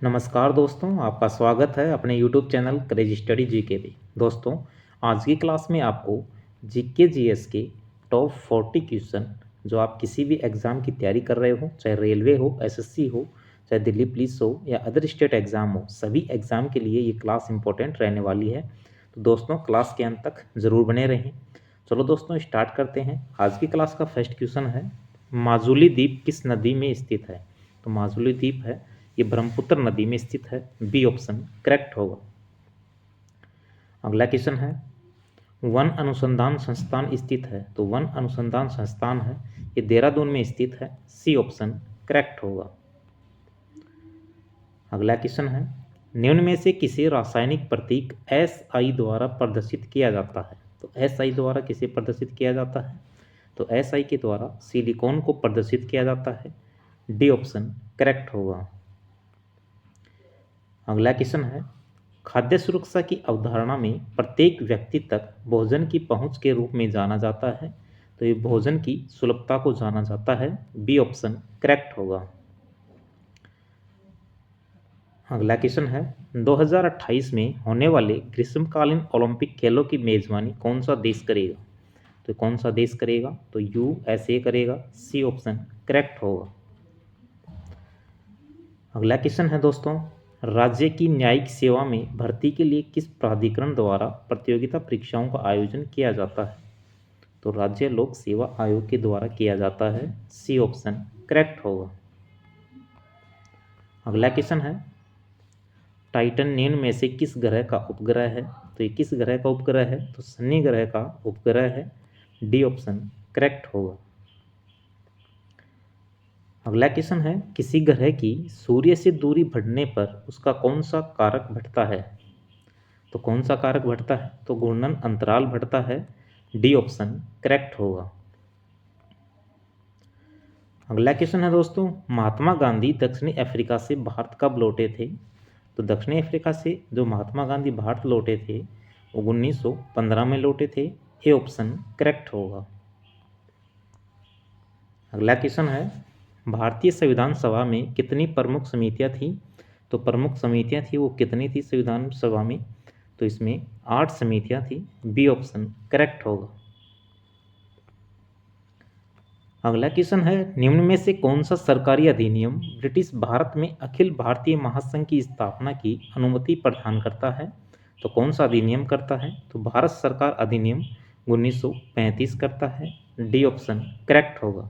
नमस्कार दोस्तों, आपका स्वागत है अपने YouTube channel craze study GK पे। दोस्तों, आज की क्लास में आपको जीके जीएस के टॉप 40 क्वेश्चन जो आप किसी भी एग्ज़ाम की तैयारी कर रहे हो, चाहे रेलवे हो, एसएससी हो, चाहे दिल्ली पुलिस हो या अदर स्टेट एग्ज़ाम हो, सभी एग्ज़ाम के लिए ये क्लास इंपॉर्टेंट रहने वाली है। तो दोस्तों, क्लास के अंत तक ज़रूर बने रहें। चलो दोस्तों, स्टार्ट करते हैं। आज की क्लास का फर्स्ट क्वेश्चन है, माजुली द्वीप किस नदी में स्थित है? तो माजुली द्वीप है, ये ब्रह्मपुत्र नदी में स्थित है। बी ऑप्शन करेक्ट होगा। अगला क्वेश्चन है, वन अनुसंधान संस्थान स्थित है? तो वन अनुसंधान संस्थान है, ये देहरादून में स्थित है। सी ऑप्शन करेक्ट होगा। अगला क्वेश्चन है, निम्न में से किसे रासायनिक प्रतीक एस आई द्वारा प्रदर्शित किया जाता है? तो एस आई द्वारा किसे प्रदर्शित किया जाता है? तो एस आई के द्वारा सिलिकॉन को प्रदर्शित किया जाता है। डी ऑप्शन करेक्ट होगा। अगला क्वेश्चन है, खाद्य सुरक्षा की अवधारणा में प्रत्येक व्यक्ति तक भोजन की पहुंच के रूप में जाना जाता है। तो ये भोजन की सुलभता को जाना जाता है। बी ऑप्शन करेक्ट होगा। अगला क्वेश्चन है, 2028 में होने वाले ग्रीष्मकालीन ओलंपिक खेलों की मेजबानी कौन सा देश करेगा? तो कौन सा देश करेगा? तो यूएसए करेगा। सी ऑप्शन करेक्ट होगा। अगला क्वेश्चन है दोस्तों, राज्य की न्यायिक सेवा में भर्ती के लिए किस प्राधिकरण द्वारा प्रतियोगिता परीक्षाओं का आयोजन किया जाता है? तो राज्य लोक सेवा आयोग के द्वारा किया जाता है। सी ऑप्शन करेक्ट होगा। अगला क्वेश्चन है, टाइटन निम्न में से किस ग्रह का उपग्रह है? तो ये किस ग्रह का उपग्रह है? तो शनि ग्रह का उपग्रह है। डी ऑप्शन करेक्ट होगा। अगला क्वेश्चन है, किसी ग्रह की सूर्य से दूरी बढ़ने पर उसका कौन सा कारक बढ़ता है? तो कौन सा कारक बढ़ता है? तो घूर्णन अंतराल बढ़ता है। डी ऑप्शन करेक्ट होगा। अगला क्वेश्चन है दोस्तों, महात्मा गांधी दक्षिणी अफ्रीका से भारत कब लौटे थे? तो दक्षिणी अफ्रीका से जो महात्मा गांधी भारत लौटे थे वो 1915 में लौटे थे। ए ऑप्शन करेक्ट होगा। अगला क्वेश्चन है, भारतीय संविधान सभा में कितनी प्रमुख समितियां थी? तो प्रमुख समितियां थी वो कितनी थी संविधान सभा में? तो इसमें 8 समितियां थी। बी ऑप्शन करेक्ट होगा। अगला क्वेश्चन है, निम्न में से कौन सा सरकारी अधिनियम ब्रिटिश भारत में अखिल भारतीय महासंघ की स्थापना की अनुमति प्रदान करता है? तो कौन सा अधिनियम करता है? तो भारत सरकार अधिनियम 1935 करता है। डी ऑप्शन करेक्ट होगा।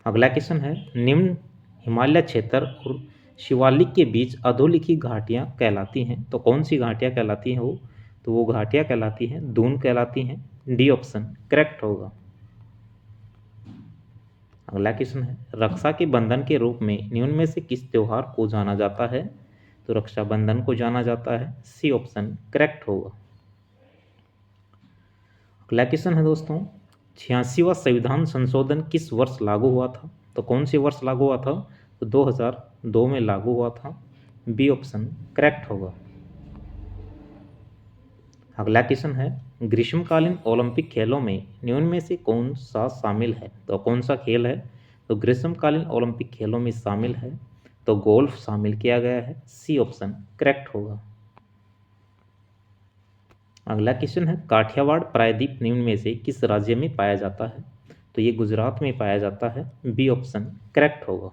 अगला क्वेश्चन है, निम्न हिमालय क्षेत्र और शिवालिक के बीच अधोलिखित घाटियां कहलाती हैं। तो कौन सी घाटियां कहलाती हैं वो? तो वो घाटियां कहलाती हैं दून कहलाती हैं। डी ऑप्शन करेक्ट होगा। अगला क्वेश्चन है, रक्षा के बंधन के रूप में निम्न में से किस त्योहार को जाना जाता है? तो रक्षाबंधन को जाना जाता है। सी ऑप्शन करेक्ट होगा। अगला क्वेश्चन है दोस्तों, 86वां संविधान संशोधन किस वर्ष लागू हुआ था? तो कौन से वर्ष लागू हुआ था? तो 2002 में लागू हुआ था। बी ऑप्शन करेक्ट होगा। अगला क्वेश्चन है, ग्रीष्मकालीन ओलंपिक खेलों में निम्न में से कौन सा शामिल है? तो कौन सा खेल है? तो ग्रीष्मकालीन ओलंपिक खेलों में शामिल है तो गोल्फ शामिल किया गया है। सी ऑप्शन करेक्ट होगा। अगला क्वेश्चन है, काठियावाड़ प्रायद्वीप निम्न में से किस राज्य में पाया जाता है? तो ये गुजरात में पाया जाता है। बी ऑप्शन करेक्ट होगा।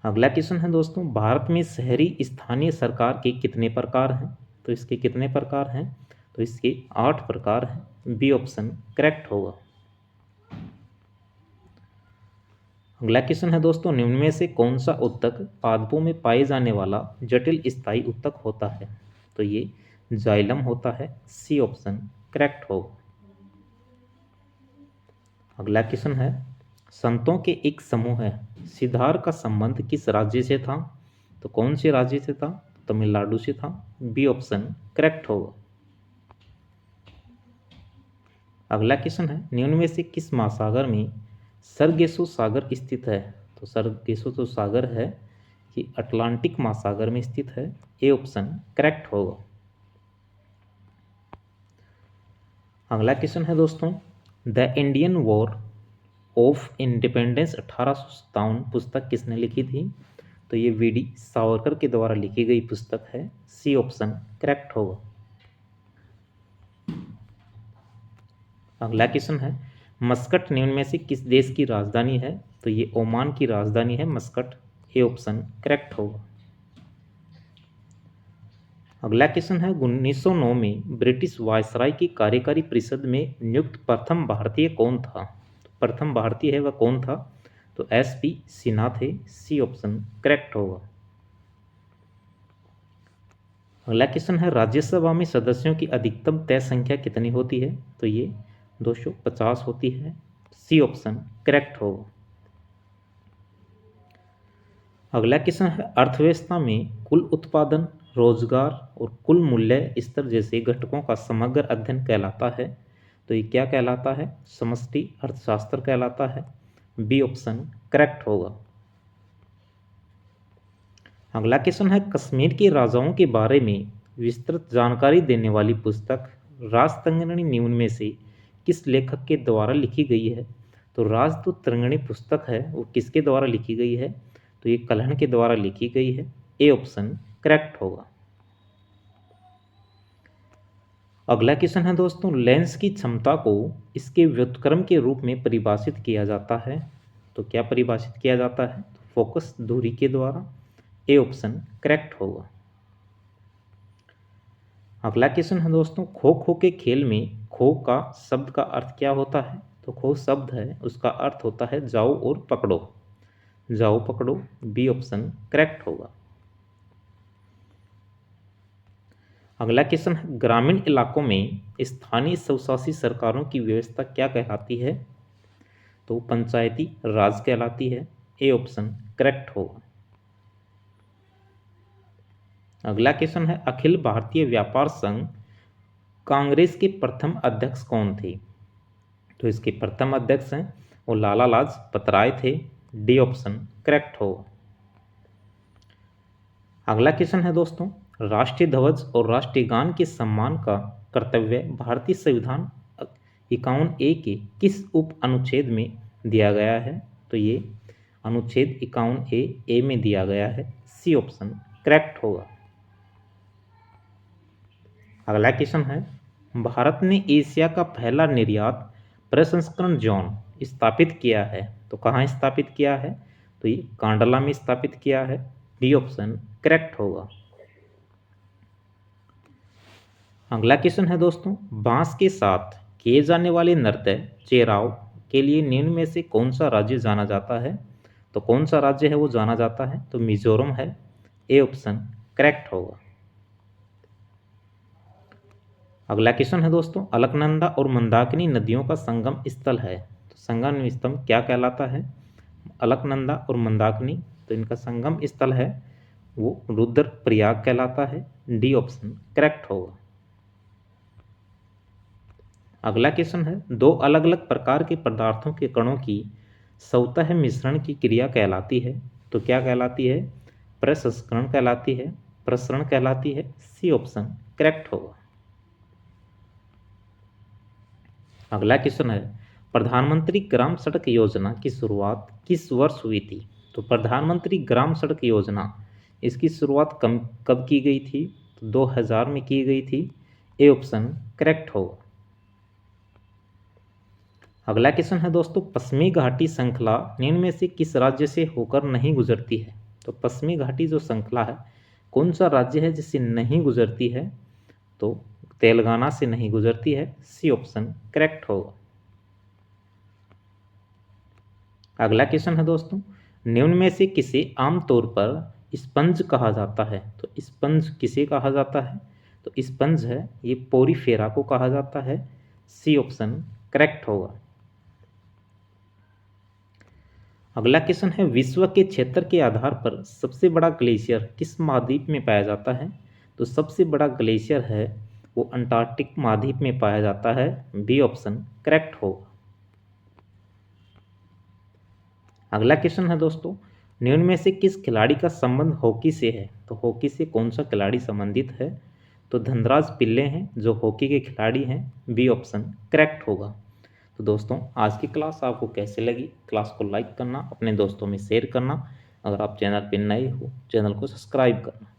अगला क्वेश्चन है दोस्तों, भारत में शहरी स्थानीय सरकार के कितने प्रकार हैं? तो इसके कितने प्रकार हैं? तो इसके 8 प्रकार हैं। बी ऑप्शन करेक्ट होगा। अगला क्वेश्चन है दोस्तों, निम्न में से कौन सा उत्तक पादपों में पाए जाने वाला जटिल स्थायी उत्तक होता है? तो ये जाइलम होता है। सी ऑप्शन करेक्ट होगा। अगला क्वेश्चन है, संतों के एक समूह है सिद्धार का संबंध किस राज्य से था? तो कौन से राज्य से था? तमिलनाडु से था। बी ऑप्शन करेक्ट होगा। अगला क्वेश्चन है, निम्न में से किस महासागर में सरगेसो सागर स्थित है? तो सरगेसो जो सागर है ये अटलांटिक महासागर में स्थित है। ए ऑप्शन करेक्ट होगा। अगला क्वेश्चन है दोस्तों, the Indian war of independence 1857 पुस्तक किसने लिखी थी? तो ये वीडी सावरकर के द्वारा लिखी गई पुस्तक है। सी ऑप्शन करेक्ट होगा। अगला क्वेश्चन है, मस्कट निम्न में से किस देश की राजधानी है? तो ये ओमान की राजधानी है मस्कट। ए ऑप्शन करेक्ट होगा। अगला क्वेश्चन है, 1909 में ब्रिटिश वायसराय की कार्यकारी परिषद में नियुक्त प्रथम भारतीय कौन था? तो प्रथम भारतीय है वह कौन था? तो एस.पी. सिन्हा थे। सी ऑप्शन करेक्ट होगा। अगला क्वेश्चन है, राज्यसभा में सदस्यों की अधिकतम तय संख्या कितनी होती है? तो ये 250 होती है। सी ऑप्शन करेक्ट होगा। अगला क्वेश्चन है, अर्थव्यवस्था में कुल उत्पादन, रोजगार और कुल मूल्य स्तर जैसे घटकों का समग्र अध्ययन कहलाता है। तो ये क्या कहलाता है? समष्टि अर्थशास्त्र कहलाता है। बी ऑप्शन करेक्ट होगा। अगला क्वेश्चन है, कश्मीर के राजाओं के बारे में विस्तृत जानकारी देने वाली पुस्तक राजतरंगिणी निम्न में से किस लेखक के द्वारा लिखी गई है? तो राजदूत तरंगिणी पुस्तक है वो किसके द्वारा लिखी गई है? तो ये कल्हण के द्वारा लिखी गई है। ए ऑप्शन करेक्ट होगा। अगला क्वेश्चन है दोस्तों, लेंस की क्षमता को इसके व्युत्क्रम के रूप में परिभाषित किया जाता है। तो क्या परिभाषित किया जाता है? तो फोकस दूरी के द्वारा। ए ऑप्शन करेक्ट होगा। अगला क्वेश्चन है दोस्तों, खो खो के खेल में खो का शब्द का अर्थ क्या होता है? तो खो शब्द है उसका अर्थ होता है जाओ और पकड़ो। जाओ पकड़ो। बी ऑप्शन करेक्ट होगा। अगला क्वेश्चन है, ग्रामीण इलाकों में स्थानीय स्वशासी सरकारों की व्यवस्था क्या कहलाती है? तो पंचायती राज कहलाती है। ए ऑप्शन करेक्ट होगा। अगला क्वेश्चन है, अखिल भारतीय व्यापार संघ कांग्रेस के प्रथम अध्यक्ष कौन थे? तो इसके प्रथम अध्यक्ष हैं वो लाला लाजपत राय थे। डी ऑप्शन करेक्ट होगा। अगला क्वेश्चन है दोस्तों, राष्ट्रीय ध्वज और राष्ट्रीय गान के सम्मान का कर्तव्य भारतीय संविधान 51A के किस उप अनुच्छेद में दिया गया है? तो ये अनुच्छेद 51A में दिया गया है। सी ऑप्शन करेक्ट होगा। अगला क्वेश्चन है, भारत ने एशिया का पहला निर्यात प्रसंस्करण जोन स्थापित किया है। तो कहाँ स्थापित किया है? तो ये कांडला में स्थापित किया है। डी ऑप्शन करेक्ट होगा। अगला क्वेश्चन है दोस्तों, बांस के साथ किए जाने वाले नृत्य चेराव के लिए निम्न में से कौन सा राज्य जाना जाता है? तो कौन सा राज्य है वो जाना जाता है? तो मिजोरम है। ए ऑप्शन करेक्ट होगा। अगला क्वेश्चन है दोस्तों, अलकनंदा और मंदाकिनी नदियों का संगम स्थल है। तो संगम स्थल क्या कहलाता है? अलकनंदा और मंदाकिनी, तो इनका संगम स्थल है वो रुद्रप्रयाग कहलाता है। डी ऑप्शन करेक्ट होगा। अगला क्वेश्चन है, दो अलग अलग प्रकार के पदार्थों के कणों की स्वतः मिश्रण की क्रिया कहलाती है। तो क्या कहलाती है? प्रसंस्करण कहलाती है, प्रसरण कहलाती है। सी ऑप्शन करेक्ट होगा। अगला क्वेश्चन है, प्रधानमंत्री ग्राम सड़क योजना की शुरुआत किस वर्ष हुई थी? तो प्रधानमंत्री ग्राम सड़क योजना इसकी शुरुआत कब की गई थी? तो 2000 में की गई थी। ए ऑप्शन करेक्ट होगा। अगला क्वेश्चन है दोस्तों, पश्चिमी घाटी श्रृंखला निम्न में से किस राज्य से होकर नहीं गुजरती है? तो पश्चिमी घाटी जो श्रृंखला है कौन सा राज्य है जिससे नहीं गुजरती है? तो तेलंगाना से नहीं गुजरती है। सी ऑप्शन करेक्ट होगा। अगला क्वेश्चन है दोस्तों, निम्न में से किसे आमतौर पर स्पंज कहा जाता है? तो स्पंज किसे कहा जाता है? तो स्पंज है ये पोरीफेरा को कहा जाता है। सी ऑप्शन करेक्ट होगा। अगला क्वेश्चन है, विश्व के क्षेत्र के आधार पर सबसे बड़ा ग्लेशियर किस महाद्वीप में पाया जाता है? तो सबसे बड़ा ग्लेशियर है वो अंटार्कटिक महाद्वीप में पाया जाता है। बी ऑप्शन करेक्ट होगा। अगला क्वेश्चन है दोस्तों, निम्न में से किस खिलाड़ी का संबंध हॉकी से है? तो हॉकी से कौन सा खिलाड़ी संबंधित है? तो धनराज पिल्ले हैं जो हॉकी के खिलाड़ी हैं। बी ऑप्शन करेक्ट होगा। तो दोस्तों आज की क्लास आपको कैसे लगी, क्लास को लाइक करना, अपने दोस्तों में शेयर करना, अगर आप चैनल पर नए हो चैनल को सब्सक्राइब करना।